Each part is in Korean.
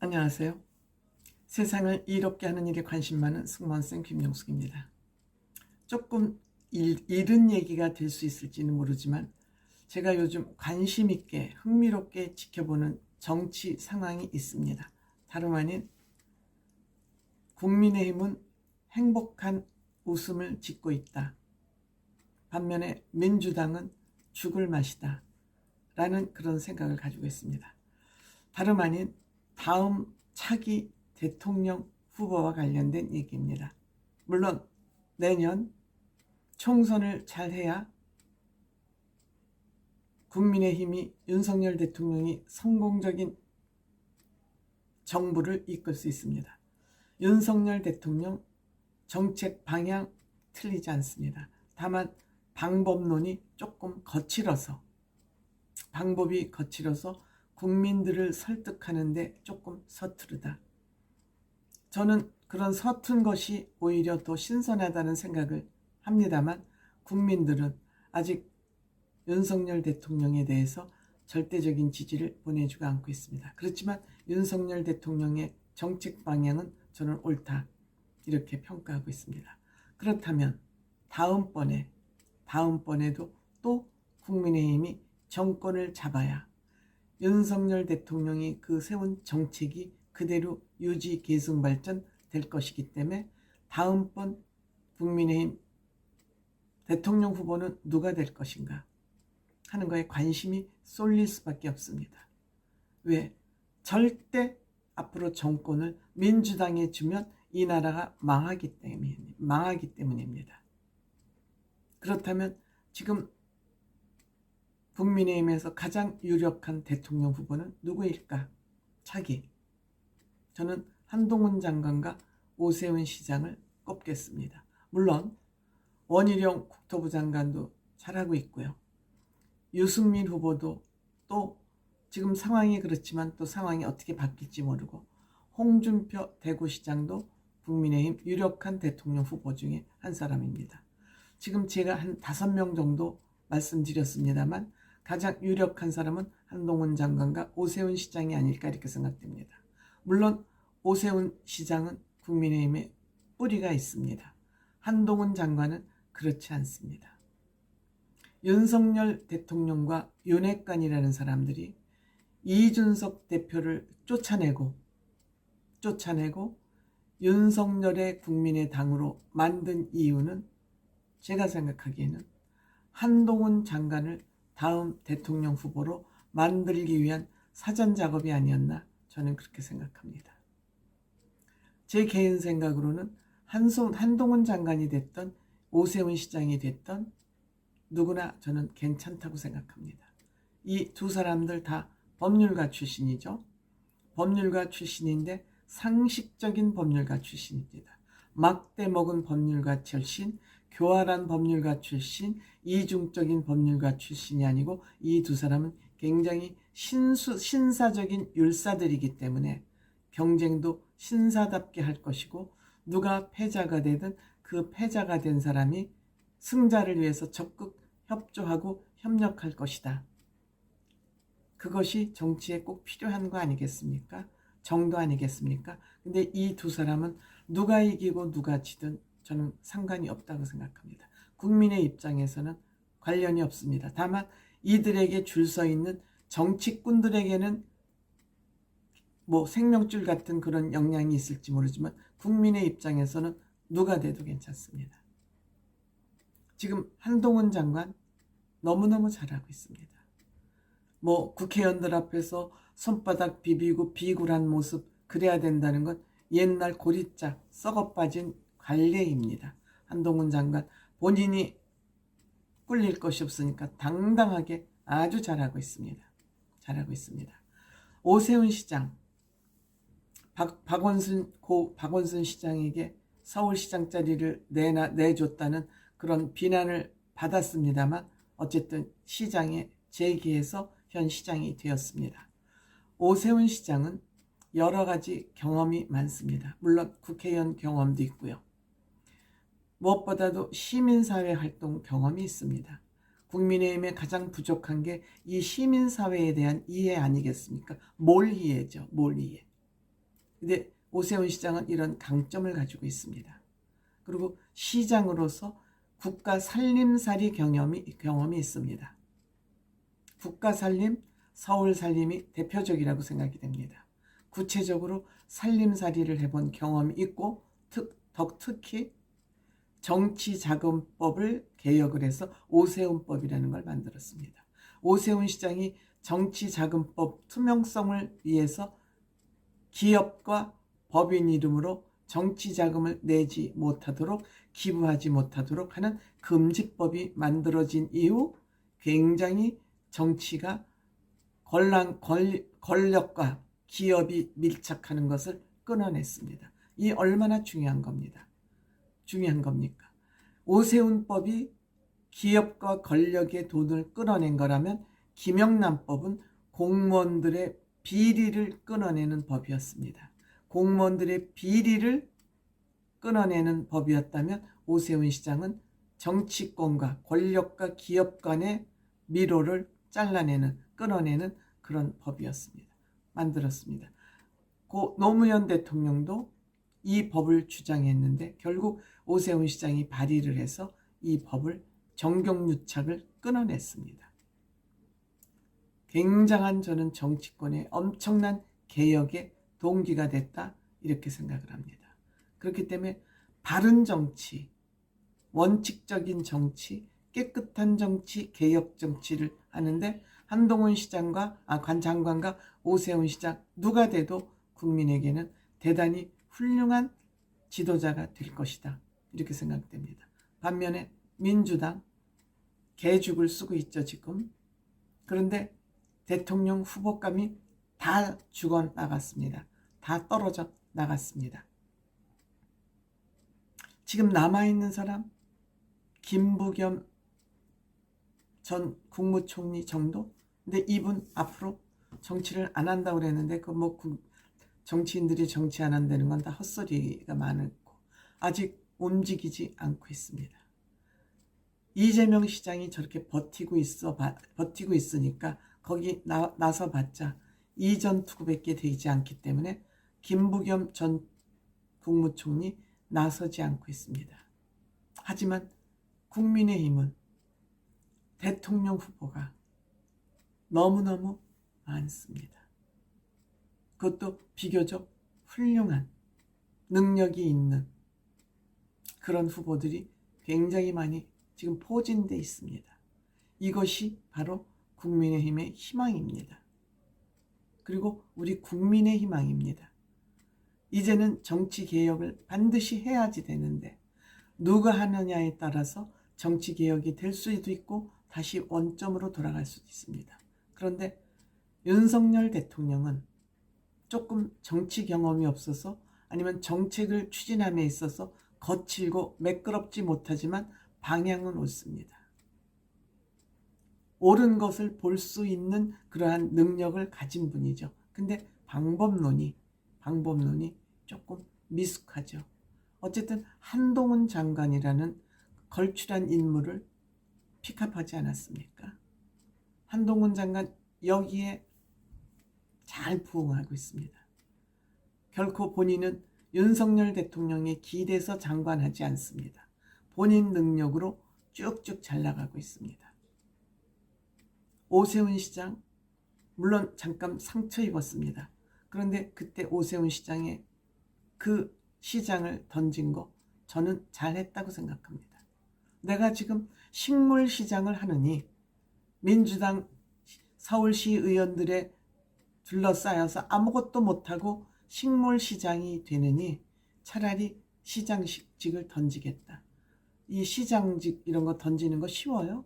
안녕하세요. 세상을 이롭게 하는 일에 관심 많은 승무원쌤 김용숙입니다. 조금 이른 얘기가 될 수 있을지는 모르지만 제가 요즘 관심 있게 흥미롭게 지켜보는 정치 상황이 있습니다. 다름 아닌 국민의힘은 행복한 웃음을 짓고 있다. 반면에 민주당은 죽을 맛이다. 라는 그런 생각을 가지고 있습니다. 다름 아닌 다음 차기 대통령 후보와 관련된 얘기입니다. 물론 내년 총선을 잘해야 국민의힘이 윤석열 대통령이 성공적인 정부를 이끌 수 있습니다. 윤석열 대통령 정책 방향 틀리지 않습니다. 다만 방법론이 조금 방법이 거칠어서 국민들을 설득하는데 조금 서투르다. 저는 그런 서툰 것이 오히려 더 신선하다는 생각을 합니다만 국민들은 아직 윤석열 대통령에 대해서 절대적인 지지를 보내주고 않고 있습니다. 그렇지만 윤석열 대통령의 정책 방향은 저는 옳다 이렇게 평가하고 있습니다. 그렇다면 다음번에도 또 국민의힘이 정권을 잡아야 윤석열 대통령이 그 세운 정책이 그대로 유지 계승 발전될 것이기 때문에 다음번 국민의힘 대통령 후보는 누가 될 것인가 하는 거에 관심이 쏠릴 수밖에 없습니다. 왜? 절대 앞으로 정권을 민주당에 주면 이 나라가 망하기 때문입니다. 그렇다면 지금 국민의힘에서 가장 유력한 대통령 후보는 누구일까? 저는 한동훈 장관과 오세훈 시장을 꼽겠습니다. 물론 원희룡 국토부 장관도 잘하고 있고요. 유승민 후보도 또 지금 상황이 그렇지만 또 상황이 어떻게 바뀔지 모르고 홍준표 대구시장도 국민의힘 유력한 대통령 후보 중에 한 사람입니다. 지금 제가 한 5명 정도 말씀드렸습니다만 가장 유력한 사람은 한동훈 장관과 오세훈 시장이 아닐까 이렇게 생각됩니다. 물론 오세훈 시장은 국민의힘에 뿌리가 있습니다. 한동훈 장관은 그렇지 않습니다. 윤석열 대통령과 윤핵관이라는 사람들이 이준석 대표를 쫓아내고 윤석열의 국민의당으로 만든 이유는 제가 생각하기에는 한동훈 장관을 다음 대통령 후보로 만들기 위한 사전 작업이 아니었나 저는 그렇게 생각합니다. 제 개인 생각으로는 한동훈 장관이 됐던 오세훈 시장이 됐던 누구나 저는 괜찮다고 생각합니다. 이 두 사람들 다 법률가 출신이죠. 법률가 출신인데 상식적인 법률가 출신입니다. 막대 먹은 법률가 출신, 교활한 법률가 출신, 이중적인 법률가 출신이 아니고 이 두 사람은 굉장히 신사적인 율사들이기 때문에 경쟁도 신사답게 할 것이고 누가 패자가 되든 그 패자가 된 사람이 승자를 위해서 적극 협조하고 협력할 것이다. 그것이 정치에 꼭 필요한 거 아니겠습니까? 정도 아니겠습니까? 근데 이 두 사람은 누가 이기고 누가 지든 저는 상관이 없다고 생각합니다. 국민의 입장에서는 관련이 없습니다. 다만 이들에게 줄 서 있는 정치꾼들에게는 뭐 생명줄 같은 그런 영향이 있을지 모르지만 국민의 입장에서는 누가 돼도 괜찮습니다. 지금 한동훈 장관 너무너무 잘하고 있습니다. 뭐 국회의원들 앞에서 손바닥 비비고 비굴한 모습 그래야 된다는 건 옛날 고리짝 썩어빠진 관례입니다. 한동훈 장관 본인이 꿀릴 것이 없으니까 당당하게 아주 잘하고 있습니다. 오세훈 시장, 박원순 시장에게 서울시장 자리를 내줬다는 그런 비난을 받았습니다만 어쨌든 시장에 재기해서 현 시장이 되었습니다. 오세훈 시장은 여러 가지 경험이 많습니다. 물론 국회의원 경험도 있고요. 무엇보다도 시민사회 활동 경험이 있습니다. 국민의힘에 가장 부족한 게 이 시민사회에 대한 이해 아니겠습니까? 몰이해죠. 몰이해. 근데 오세훈 시장은 이런 강점을 가지고 있습니다. 그리고 시장으로서 국가 살림살이 경험이 있습니다. 국가 살림, 서울 살림이 대표적이라고 생각이 됩니다. 구체적으로 살림살이를 해본 경험이 있고 특히 정치자금법을 개혁을 해서 오세훈법이라는 걸 만들었습니다. 오세훈 시장이 정치자금법 투명성을 위해서 기업과 법인 이름으로 정치자금을 내지 못하도록 기부하지 못하도록 하는 금지법이 만들어진 이후 굉장히 정치가 권력과 기업이 밀착하는 것을 끊어냈습니다. 이 얼마나 중요한 겁니다. 중요한 겁니까? 오세훈법이 기업과 권력의 돈을 끊어낸 거라면 김영란법은 공무원들의 비리를 끊어내는 법이었습니다. 공무원들의 비리를 끊어내는 법이었다면 오세훈 시장은 정치권과 권력과 기업 간의 미로를 잘라내는, 끊어내는 그런 법이었습니다. 만들었습니다. 고 노무현 대통령도 이 법을 주장했는데 결국 오세훈 시장이 발의를 해서 이 법을 정경유착을 끊어냈습니다. 굉장한 저는 정치권의 엄청난 개혁의 동기가 됐다 이렇게 생각을 합니다. 그렇기 때문에 바른 정치, 원칙적인 정치, 깨끗한 정치, 개혁 정치를 하는데 한동훈 장관과 오세훈 시장 누가 돼도 국민에게는 대단히 훌륭한 지도자가 될 것이다 이렇게 생각됩니다. 반면에 민주당 개죽을 쓰고 있죠 지금. 그런데 대통령 후보감이 다 죽어나갔습니다. 다 떨어져 나갔습니다. 지금 남아있는 사람 김부겸 전 국무총리 정도? 근데 이분 앞으로 정치를 안 한다고 그랬는데 정치인들이 정치 안 한다는 건 다 헛소리가 많고 아직 움직이지 않고 있습니다. 이재명 시장이 저렇게 버티고 있으니까 거기 나서 봤자 이전 투구밖에 되지 않기 때문에 김부겸 전 국무총리 나서지 않고 있습니다. 하지만 국민의힘은 대통령 후보가 너무너무 많습니다. 그것도 비교적 훌륭한 능력이 있는 그런 후보들이 굉장히 많이 지금 포진되어 있습니다. 이것이 바로 국민의힘의 희망입니다. 그리고 우리 국민의 희망입니다. 이제는 정치개혁을 반드시 해야지 되는데 누가 하느냐에 따라서 정치개혁이 될 수도 있고 다시 원점으로 돌아갈 수도 있습니다. 그런데 윤석열 대통령은 조금 정치 경험이 없어서 아니면 정책을 추진함에 있어서 거칠고 매끄럽지 못하지만 방향은 옳습니다. 옳은 것을 볼 수 있는 그러한 능력을 가진 분이죠. 근데 방법론이 조금 미숙하죠. 어쨌든 한동훈 장관이라는 걸출한 인물을 픽업하지 않았습니까? 한동훈 장관 여기에 잘 부응하고 있습니다. 결코 본인은 윤석열 대통령에 기대서 장관하지 않습니다. 본인 능력으로 쭉쭉 잘 나가고 있습니다. 오세훈 시장 물론 잠깐 상처 입었습니다. 그런데 그때 오세훈 시장의 그 시장을 던진 거 저는 잘했다고 생각합니다. 내가 지금 식물시장을 하느니 민주당 서울시 의원들의 둘러싸여서 아무것도 못하고 식물시장이 되느니 차라리 시장직을 던지겠다. 이 시장직 이런 거 던지는 거 쉬워요?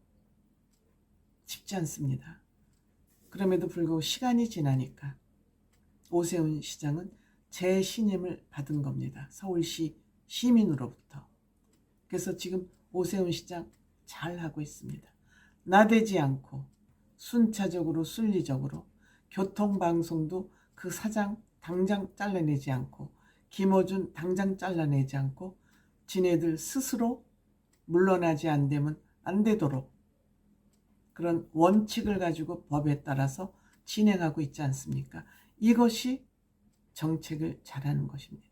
쉽지 않습니다. 그럼에도 불구하고 시간이 지나니까 오세훈 시장은 재신임을 받은 겁니다. 서울시 시민으로부터. 그래서 지금 오세훈 시장 잘하고 있습니다. 나대지 않고 순차적으로 순리적으로 교통방송도 그 사장 당장 잘라내지 않고 김어준 당장 잘라내지 않고 지네들 스스로 물러나지 안 되도록 그런 원칙을 가지고 법에 따라서 진행하고 있지 않습니까? 이것이 정책을 잘하는 것입니다.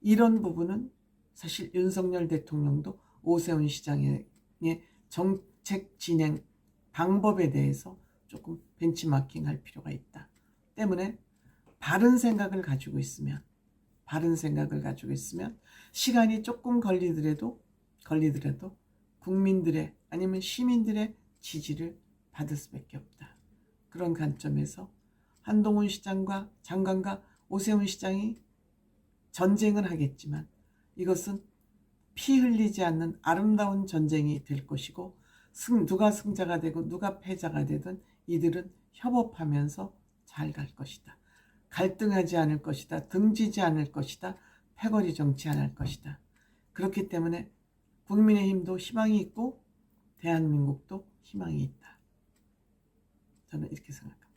이런 부분은 사실 윤석열 대통령도 오세훈 시장의 정책 진행 방법에 대해서 조금 벤치마킹할 필요가 있다. 때문에 바른 생각을 가지고 있으면 시간이 조금 걸리더라도 국민들의 아니면 시민들의 지지를 받을 수밖에 없다. 그런 관점에서 한동훈 시장과 장관과 오세훈 시장이 전쟁을 하겠지만 이것은 피 흘리지 않는 아름다운 전쟁이 될 것이고 누가 승자가 되고 누가 패자가 되든 이들은 협업하면서 잘 갈 것이다. 갈등하지 않을 것이다. 등지지 않을 것이다. 패거리 정치 안 할 것이다. 그렇기 때문에 국민의힘도 희망이 있고 대한민국도 희망이 있다. 저는 이렇게 생각합니다.